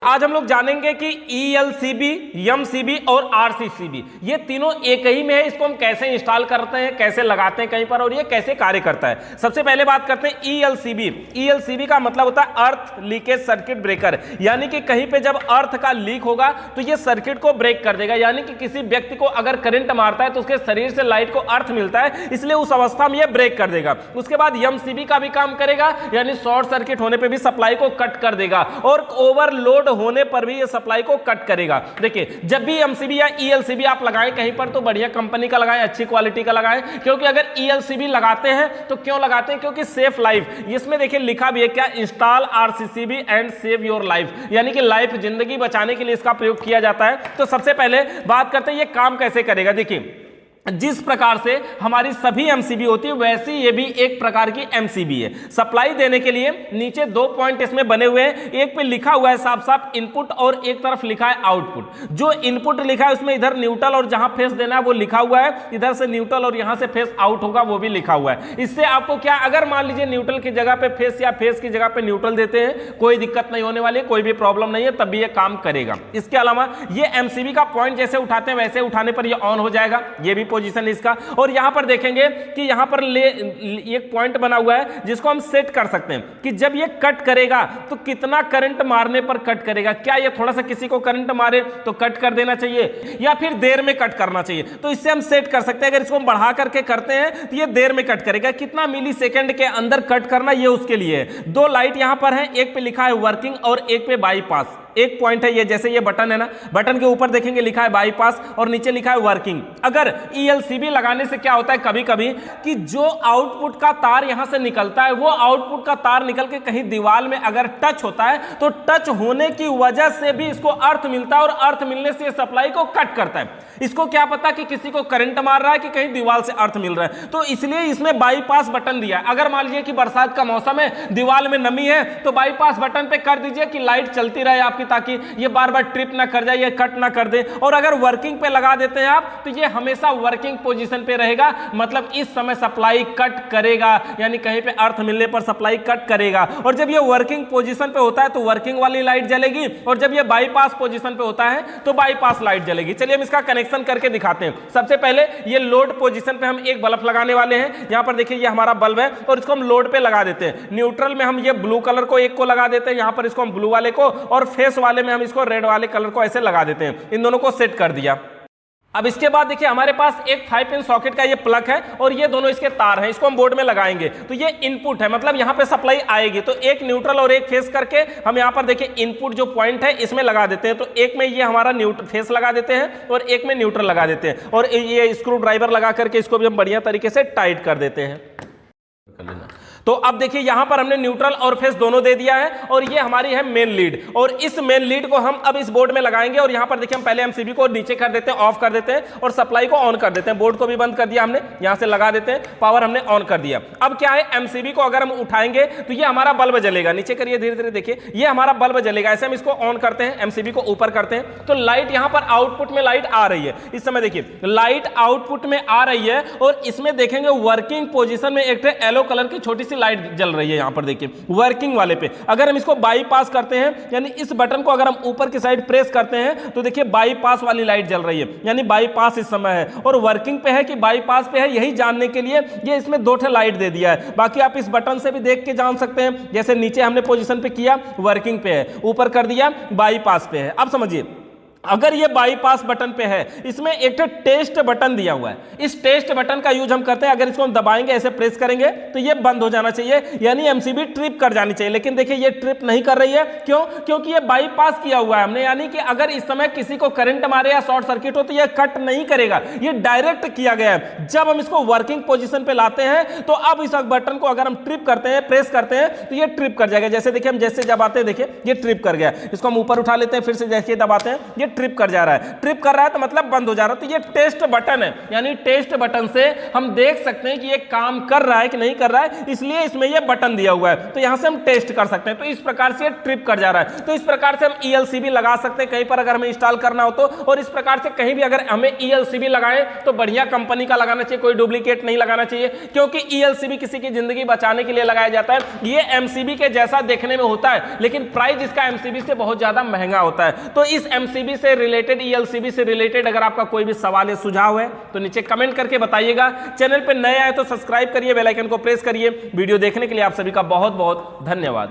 आज हम लोग जानेंगे कि ELCB, MCB और RCCB ये तीनों एक ही में है। इसको हम कैसे इंस्टॉल करते हैं, कैसे लगाते हैं कहीं पर, और ये कैसे कार्य करता है। सबसे पहले बात करते हैं ELCB। ELCB का मतलब होता है अर्थ लीकेज सर्किट ब्रेकर, यानी कि कहीं पे जब अर्थ का लीक होगा तो ये सर्किट को ब्रेक कर देगा। यानी कि किसी व्यक्ति को अगर करंट मारता है तो उसके शरीर से लाइट को अर्थ मिलता है, इसलिए उस अवस्था में ये ब्रेक कर देगा। उसके बाद MCB का भी काम करेगा, यानी शॉर्ट सर्किट होने पर भी सप्लाई को कट कर देगा और ओवरलोड होने पर भी ये सप्लाई को कट करेगा। देखिए, जब भी MCB या ELCB आप लगाएं कहीं पर तो बढ़िया कंपनी का लगाएं, अच्छी क्वालिटी का लगाएं। क्योंकि अगर ELCB लगाते हैं तो क्यों लगाते हैं? क्योंकि सेफ लाइफ, इसमें देखिए लिखा भी है क्या, install RCCB and save your life, यानी कि लाइफ, जिंदगी बचाने के लिए इसका प्रयोग किया जाता है। तो सबसे पहले बात करते हैं ये काम कैसे करेगा। देखिए, जिस प्रकार से हमारी सभी MCB होती है वैसे ये भी एक प्रकार की MCB है। सप्लाई देने के लिए नीचे दो पॉइंट इसमें बने हुए हैं, एक पे लिखा हुआ है साफ साफ इनपुट और एक तरफ लिखा है आउटपुट। जो इनपुट लिखा है उसमें इधर न्यूट्रल और जहां फेस देना है वो लिखा हुआ है, इधर से न्यूट्रल और यहां से फेस आउट होगा वो भी लिखा हुआ है। इससे आपको क्या, अगर मान लीजिए न्यूट्रल की जगह पे फेस या फेस की जगह पे न्यूट्रल देते हैं, कोई दिक्कत नहीं होने वाली, कोई भी प्रॉब्लम नहीं है, तब भी ये काम करेगा। इसके अलावा ये MCB का पॉइंट जैसे उठाते हैं वैसे उठाने पर ये ऑन हो जाएगा, ये भी पोजीशन इसका। और यहां पर देखेंगे कि यहां पर एक पॉइंट बना हुआ है जिसको हम सेट कर सकते हैं कि जब ये कट करेगा तो कितना करंट मारने पर कट करेगा। क्या ये थोड़ा सा किसी को करंट मारे तो कट कर देना चाहिए या फिर देर में कट करना चाहिए, तो इससे हम सेट कर सकते हैं। अगर इसको हम बढ़ा करके करते हैं तो ये देर में कट करेगा, कितना मिली सेकेंड के अंदर कट करना ये उसके लिए है। दो लाइट यहां पर है, एक पे लिखा है वर्किंग और एक पे बाईपास। एक पॉइंट है ये, जैसे ये बटन है ना, बटन के ऊपर देखेंगे लिखा है बाईपास और नीचे लिखा है वर्किंग। अगर ELCB लगाने से क्या होता है कभी कभी कि जो आउटपुट का तार यहां से निकलता है वो आउटपुट का तार निकल के कहीं दीवार में अगर टच होता है तो टच होने की वजह से भी इसको अर्थ मिलता है और अर्थ मिलने से सप्लाई को कट करता है। इसको क्या पता कि किसी को करंट मार रहा है कि कहीं दीवार से अर्थ मिल रहा है, तो इसलिए इसमें बाईपास बटन दिया है। अगर मान लीजिए कि बरसात का मौसम है, दीवार में नमी है, तो बाईपास बटन पे कर दीजिए कि लाइट चलती रहे आपकी, ताकि ये बार बार ट्रिप ना कर जाए, ये कट ना कर दे। और अगर वर्किंग पे लगा देते हैं आप तो ये हमेशा वर्किंग पोजीशन पे रहेगा, मतलब इस समय सप्लाई कट करेगा, यानी कहीं पे अर्थ मिलने पर सप्लाई कट करेगा। और जब ये वर्किंग पोजीशन पे होता है तो वर्किंग वाली लाइट जलेगी, और जब ये बाईपास पोजीशन पे होता है तो बाईपास लाइट जलेगी। चलिए हम इसका कनेक्शन करके दिखाते हैं। सबसे पहले ये लोड पोजीशन पे हम एक बल्ब लगाने वाले हैं। यहां पर देखिए ये हमारा बल्ब है और इसको हम लोड पे लगा देते हैं। न्यूट्रल में हम ये ब्लू कलर को एक को लगा देते हैं, यहां पर इसको हम ब्लू वाले को, और फेस वाले में हम इसको रेड वाले कलर को ऐसे लगा देते हैं। इन दोनों को सेट कर दिया। अब इसके बाद देखिए हमारे पास एक 5 पिन सॉकेट का ये प्लग है और ये दोनों इसके तार हैं, इसको हम बोर्ड में लगाएंगे तो ये इनपुट है, मतलब यहाँ पे सप्लाई आएगी। तो एक न्यूट्रल और एक फेस करके हम यहाँ पर देखिए इनपुट जो पॉइंट है इसमें लगा देते हैं। तो एक में ये हमारा फेस लगा देते हैं और एक में न्यूट्रल लगा देते हैं, और ये स्क्रू ड्राइवर लगा करके इसको भी हम बढ़िया तरीके से टाइट कर देते हैं। तो अब देखिए यहां पर हमने न्यूट्रल और फेस दोनों दे दिया है, और ये हमारी है मेन लीड, और इस मेन लीड को हम अब इस बोर्ड में लगाएंगे। और यहां पर देखिए हम पहले MCB को नीचे कर देते हैं, ऑफ कर देते हैं, और सप्लाई को ऑन कर देते हैं। बोर्ड को भी बंद कर दिया हमने, यहां से लगा देते हैं, पावर हमने ऑन कर दिया। अब क्या है, MCB को अगर हम उठाएंगे तो ये हमारा बल्ब जलेगा। नीचे करिए धीरे धीरे, देखिए ये हमारा बल्ब जलेगा। ऐसे हम इसको ऑन करते हैं, MCB को ऊपर करते हैं तो लाइट यहां पर आउटपुट में लाइट आ रही है। इस समय देखिए लाइट आउटपुट में आ रही है, और इसमें देखेंगे वर्किंग पोजिशन में एक येलो कलर की छोटी सी लाइट जल रही है। यहां पर देखिए वर्किंग वाले पे अगर हम इसको बाईपास करते हैं, यानी इस बटन को अगर हम ऊपर की साइड प्रेस करते हैं तो देखिए बाईपास वाली लाइट जल रही है, यानी बाईपास इस समय है। और वर्किंग पे है कि बाईपास पे है, यही जानने के लिए ये इसमें दो लाइट दे दिया है। बाकी आप इस बटन से भी देख के जान सकते हैं, जैसे नीचे हमने पोजीशन पे किया वर्किंग पे है, ऊपर कर दिया बाईपास पे है। अब समझिए अगर ये बाईपास बटन पे है, इसमें एक टेस्ट बटन दिया हुआ है। इस टेस्ट बटन का यूज हम करते हैं, अगर इसको हम दबाएंगे, ऐसे प्रेस करेंगे तो ये बंद हो जाना चाहिए, यानी MCB ट्रिप कर जानी चाहिए। लेकिन देखिए ये ट्रिप नहीं कर रही है, क्यों? क्योंकि ये बाईपास किया हुआ है हमने, यानी कि अगर इस समय किसी को करंट मारे या शॉर्ट सर्किट हो तो ये कट नहीं करेगा, ये डायरेक्ट किया गया है। जब हम इसको वर्किंग पोजिशन पे लाते हैं तो अब इस बटन को अगर हम ट्रिप करते हैं, प्रेस करते हैं तो ये ट्रिप कर जाएगा। जैसे देखिए हम जैसे दबाते हैं, देखिए ये ट्रिप कर गया। इसको हम ऊपर उठा लेते हैं, फिर से जैसे दबाते हैं ये ट्रिप कर जा रहा है, ट्रिप कर रहा है तो मतलब बंद हो जा रहा है। तो ये टेस्ट बटन है, यानी टेस्ट बटन से हम देख सकते हैं कि ये काम कर रहा है कि नहीं कर रहा है, इसलिए इसमें ये बटन दिया हुआ है। तो यहां से हम टेस्ट कर सकते हैं। तो इस प्रकार से ये ट्रिप कर जा रहा है। तो इस प्रकार से हम ELCB लगा सकते हैं कहीं पर अगर हमें इंस्टॉल करना हो तो। और इस प्रकार से कहीं भी अगर हमें ELCB लगाएं तो बढ़िया कंपनी का लगाना चाहिए, कोई डुप्लीकेट नहीं लगाना चाहिए, क्योंकि ELCB किसी की जिंदगी बचाने के लिए लगाया जाता है। ये MCB के जैसा देखने में होता है, लेकिन प्राइस इसका MCB से बहुत ज्यादा महंगा होता है। तो इस MCB से रिलेटेड, ELCB से रिलेटेड अगर आपका कोई भी सवाल है, सुझाव है, तो नीचे कमेंट करके बताइएगा। चैनल पे नए आए तो सब्सक्राइब करिए, बेल आइकन को प्रेस करिए। वीडियो देखने के लिए आप सभी का बहुत बहुत धन्यवाद।